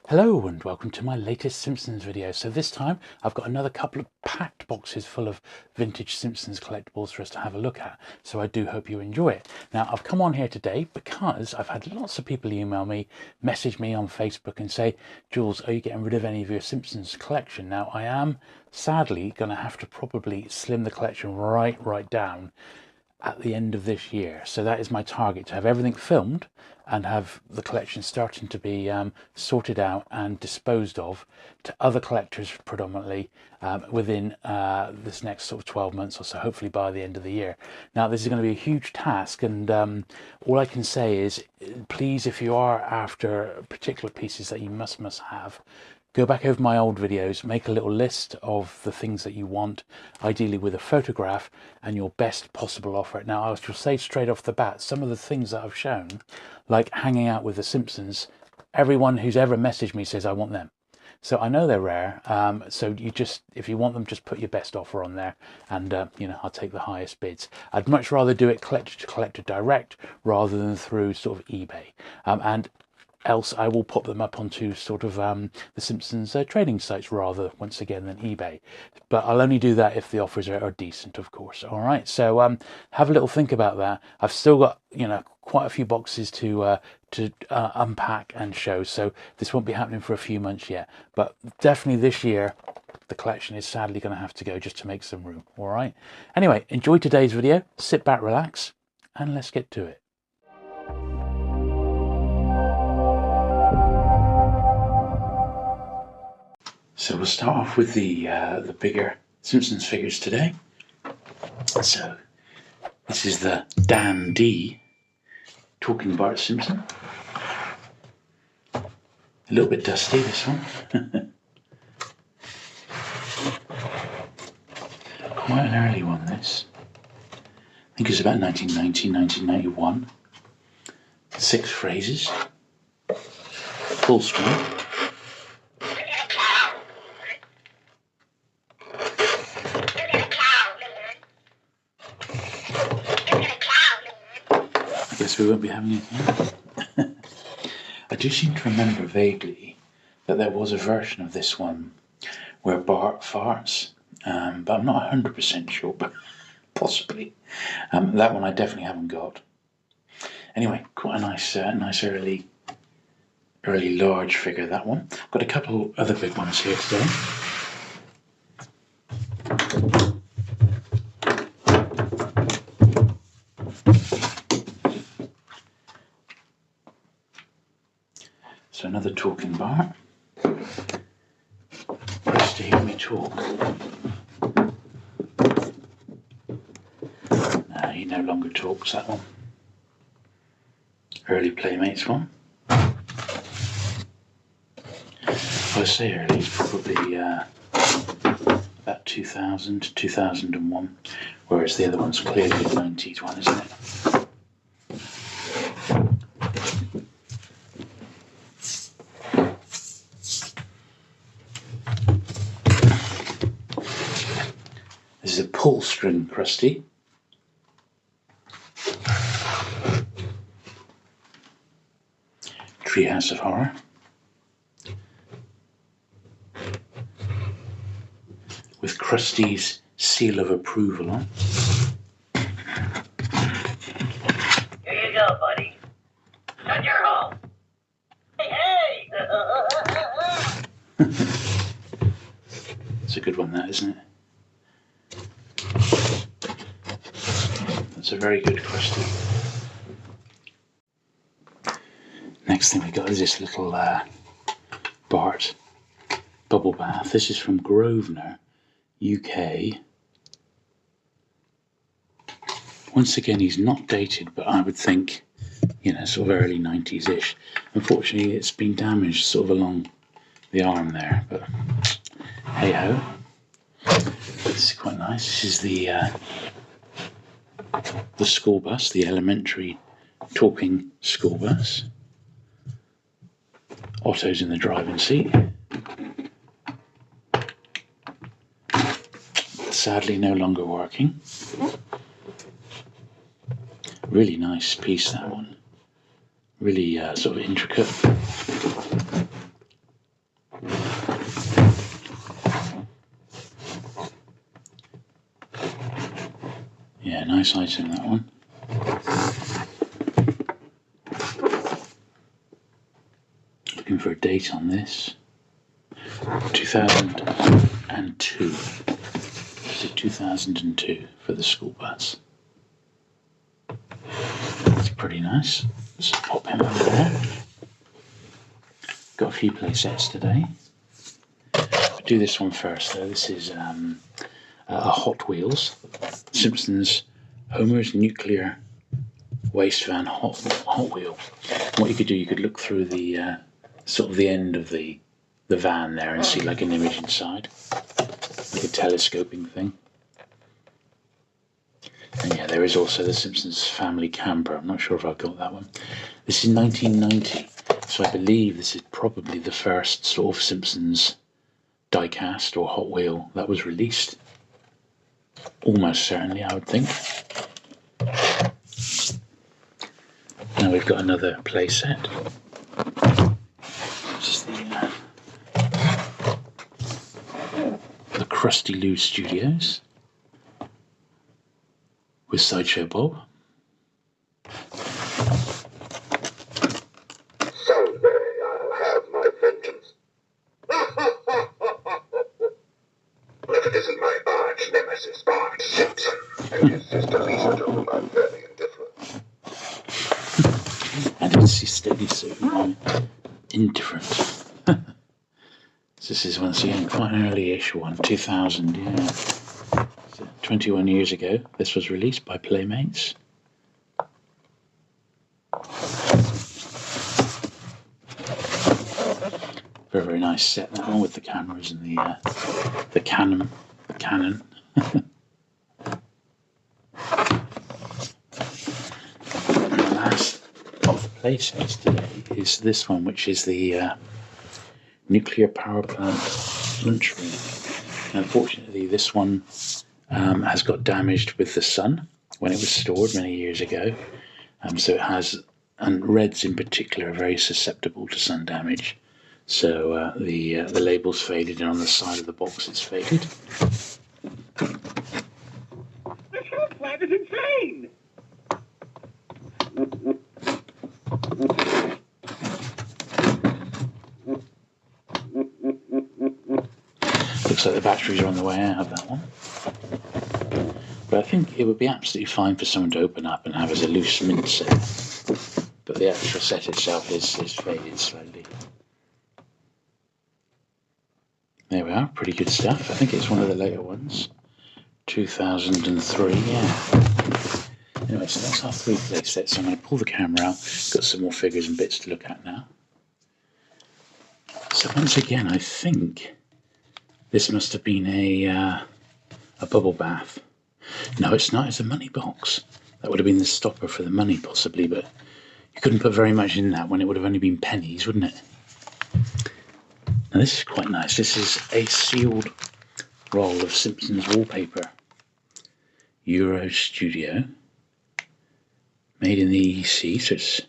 Hello and welcome to my latest Simpsons video. So this time I've got another couple of packed boxes full of vintage Simpsons collectibles for us to have a look at. So I do hope you enjoy it. Now I've come on here today because I've had lots of people email me, message me on Facebook and say, Jules, are you getting rid of any of your Simpsons collection? Now I am sadly going to have to probably slim the collection right down at the end of this year. So that is my target, to have everything filmed and have the collection starting to be sorted out and disposed of to other collectors predominantly within this next sort of 12 months or so, hopefully by the end of the year. Now this is going to be a huge task, and all I can say is please, if you are after particular pieces that you must have, go back over my old videos, make a little list of the things that you want, ideally with a photograph and your best possible offer. Now, I shall say straight off the bat, some of the things that I've shown, like hanging out with the Simpsons, everyone who's ever messaged me says, I want them. So I know they're rare. So you just, if you want them, just put your best offer on there and, I'll take the highest bids. I'd much rather do it collector to collector direct rather than through sort of eBay. And else I will pop them up onto sort of the Simpsons trading sites rather, once again, than eBay. But I'll only do that if the offers are decent, of course. All right, so have a little think about that. I've still got, quite a few boxes to unpack and show, so this won't be happening for a few months yet. But definitely this year, the collection is sadly going to have to go just to make some room. All right. Anyway, enjoy today's video. Sit back, relax, and let's get to it. So we'll start off with the bigger Simpsons figures today. So this is the Dan D talking Bart Simpson. A little bit dusty, this one. Quite an early one, this. I think it's about 1990, 1991. 6 phrases. Full screen. We won't be having it here. I do seem to remember vaguely that there was a version of this one where Bart farts, but I'm not 100% sure, but possibly. That one I definitely haven't got. Anyway, quite a nice early large figure, that one. I've got a couple other big ones here today. So another talking Bart. Press to hear me talk. No, he no longer talks, that one. Early Playmates one. I say early, it's probably about 2000, 2001, whereas the other one's clearly a 90s one, isn't it? This is a pull string Krusty. Treehouse of Horror. With Krusty's seal of approval on. Here you go, buddy. Got your home. Hey! It's a good one, that, isn't it? That's a very good Krusty. Next thing we got is this little Bart bubble bath. This is from Grosvenor, UK. Once again, he's not dated, but I would think, sort of early 90s-ish. Unfortunately, it's been damaged sort of along the arm there, but hey-ho. This is quite nice. This is the school bus, the elementary talking school bus. Otto's in the driving seat. Sadly no longer working. Really nice piece, that one. Really sort of intricate. Quite a nice item, that one. Looking for a date on this. 2002. Is it 2002 for the school bus? That's pretty nice. Let's pop him over there. Got a few play sets today. I'll do this one first though. This is a Hot Wheels. Simpsons Homer's nuclear waste van Hot Wheel. And what you could do, you could look through the sort of the end of the van there and see like an image inside. Like a telescoping thing. And yeah, there is also the Simpsons family camper. I'm not sure if I've got that one. This is 1990, so I believe this is probably the first sort of Simpsons diecast or Hot Wheel that was released. Almost certainly, I would think. Now we've got another play set. This is the Krusty Lou Studios with Sideshow Bob. Someday I'll have my vengeance. If it isn't my arch nemesis, Bart Simpson, and his sister Lisa, to whom I'm fairly indifferent. And his sister Lisa, indifferent. This is once again quite an early-ish one, 2000, yeah. So 21 years ago, this was released by Playmates. Very, very nice set, that one, with the cameras and the cannon. And the last of the play sets today is this one, which is the nuclear power plant lunchroom. Unfortunately, this one has got damaged with the sun when it was stored many years ago. So it has, and reds in particular, are very susceptible to sun damage. So the label's faded, and on the side of the box it's faded. This whole plant is insane! Looks like the batteries are on the way out of that one. But I think it would be absolutely fine for someone to open up and have as a loose mint set. But the actual set itself is faded slightly. There we are, pretty good stuff. I think it's one of the later ones. 2003, yeah. Anyway, so that's our 3 play sets. So I'm going to pull the camera out. Got some more figures and bits to look at now. So once again, I think this must have been a bubble bath. No, it's not. It's a money box. That would have been the stopper for the money, possibly, but you couldn't put very much in that when it would have only been pennies, wouldn't it? Now this is quite nice. This is a sealed roll of Simpsons wallpaper. Euro Studio. Made in the EC, so it's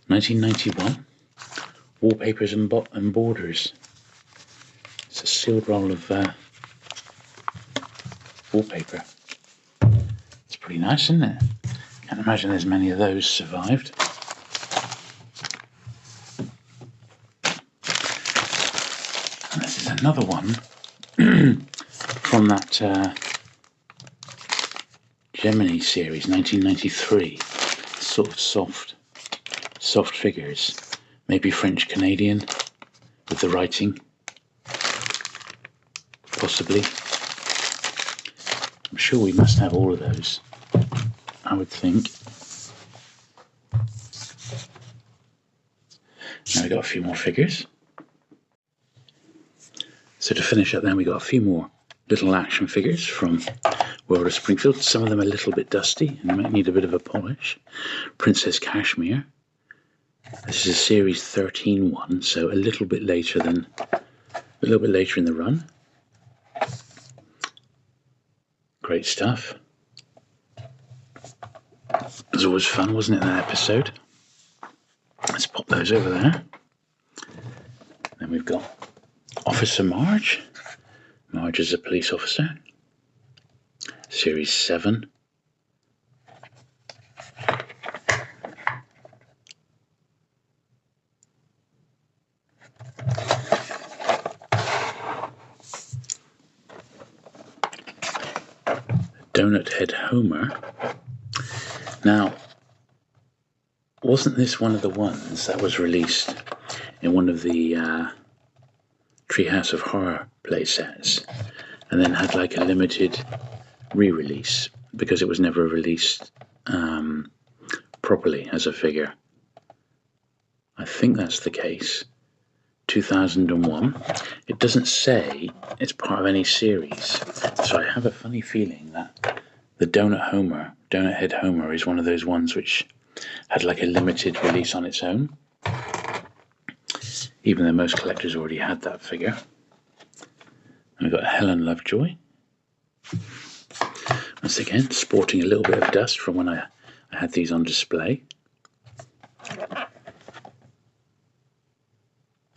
1991. Wallpapers and borders. It's a sealed roll of wallpaper. It's pretty nice, isn't it? Can't imagine there's many of those survived. And this is another one from that Gemini series, 1993. Sort of soft figures. Maybe French Canadian with the writing. Possibly. I'm sure we must have all of those, I would think. Now we've got a few more figures. So to finish up then, we got a few more little action figures from World of Springfield. Some of them are a little bit dusty and might need a bit of a polish. Princess Cashmere. This is a series 13 one, so a little bit later in the run. Great stuff. It was always fun, wasn't it, that episode? Let's pop those over there. Then we've got Officer Marge. Marge is a police officer. Series 7. Donut Head Homer. Now, wasn't this one of the ones that was released in one of the Treehouse of Horror playsets, and then had like a limited re-release because it was never released properly as a figure? I think that's the case. 2001. It doesn't say it's part of any series, so I have a funny feeling that the Donut Head Homer is one of those ones which had like a limited release on its own, even though most collectors already had that figure. And we've got Helen Lovejoy, once again sporting a little bit of dust from when I had these on display.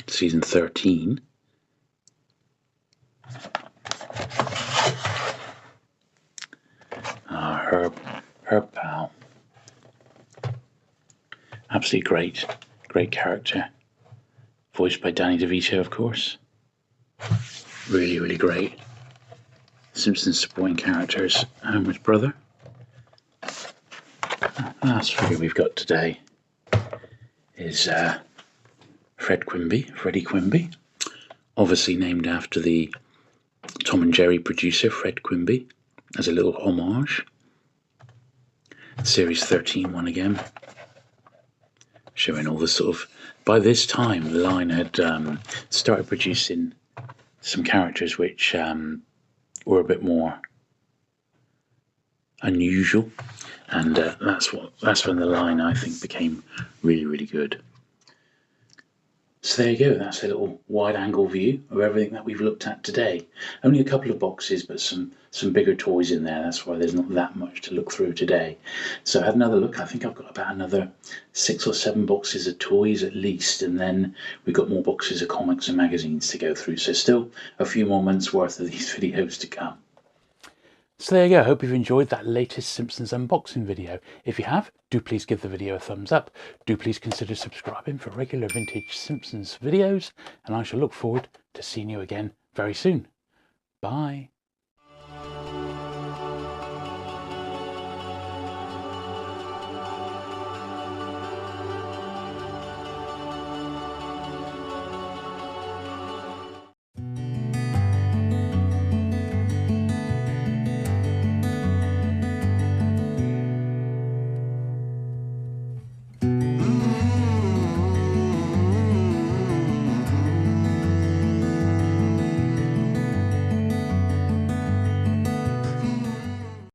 Season 13. Herb Pal. Absolutely great character. Voiced by Danny DeVito, of course. Really great. Simpsons supporting characters. Homer's brother. Last figure we've got today is Freddie Quimby, obviously named after the Tom and Jerry producer Fred Quimby, as a little homage. Series 13 one again, showing all the sort of, by this time the line had started producing some characters which were a bit more unusual, and that's when the line, I think, became really good. So there you go, that's a little wide-angle view of everything that we've looked at today. Only a couple of boxes, but some bigger toys in there. That's why there's not that much to look through today. So I had another look. I think I've got about another 6 or 7 boxes of toys at least, and then we've got more boxes of comics and magazines to go through. So still a few more months worth of these videos to come. So there you go, I hope you've enjoyed that latest Simpsons unboxing video. If you have, do please give the video a thumbs up. Do please consider subscribing for regular vintage Simpsons videos, and I shall look forward to seeing you again very soon. Bye.